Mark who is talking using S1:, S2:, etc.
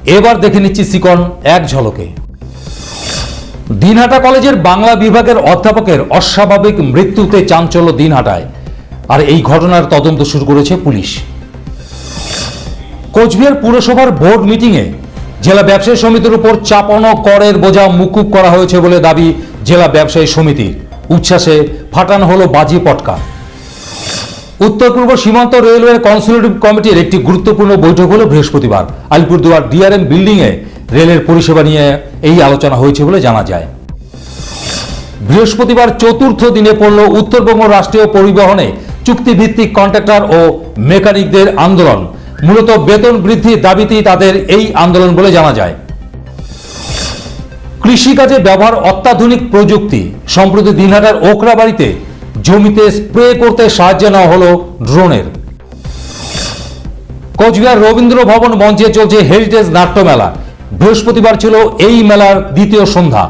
S1: এবার দেখে নিচ্ছি সিকন এক ঝলকে। দিনহাটা কলেজের বাংলা বিভাগের অধ্যাপকের অস্বাভাবিক মৃত্যুতে চাঞ্চল্য দিনহাটায়, আর এই ঘটনার তদন্ত শুরু করেছে পুলিশ। কোচবিহার পুরসভার বোর্ড মিটিংয়ে জেলা ব্যবসায়ী সমিতির উপর চাপানো করের বোঝা মুকুব করা হয়েছে বলে দাবি জেলা ব্যবসায়ী সমিতির। উচ্ছ্বাসে ফাটানো হলো বাজি পটকা। উত্তর পূর্ব সীমান্ত রেলওয়ের কনসুলেটিভ কমিটির একটি গুরুত্বপূর্ণ বৈঠক হলো বৃহস্পতিবার আলিপুরদুয়ার ডিআরএম বিল্ডিংয়ে। রেলের পরিষেবা নিয়ে এই আলোচনা হয়েছে বলে জানা যায়। বৃহস্পতিবার চতুর্থ দিনে পড়ল উত্তরবঙ্গ রাষ্ট্রীয় পরিবহনে চুক্তিভিত্তিক কন্ট্রাক্টর ও মেকানিকদের আন্দোলন। মূলত বেতন বৃদ্ধির দাবিতেই তাদের এই আন্দোলন বলে জানা যায়। কৃষিকাজে ব্যবহার অত্যাধুনিক প্রযুক্তি। সম্প্রতি দিনহাটার ওকরাবাড়িতে জমিতে স্প্রে করতে সাহায্য নেওয়া হলো ড্রোনের। কোচবিহার রবীন্দ্র ভবন মঞ্চে চলছে হেরিটেজ নাট্যমেলা। বৃহস্পতিবার ছিল এই মেলার দ্বিতীয় সন্ধ্যা।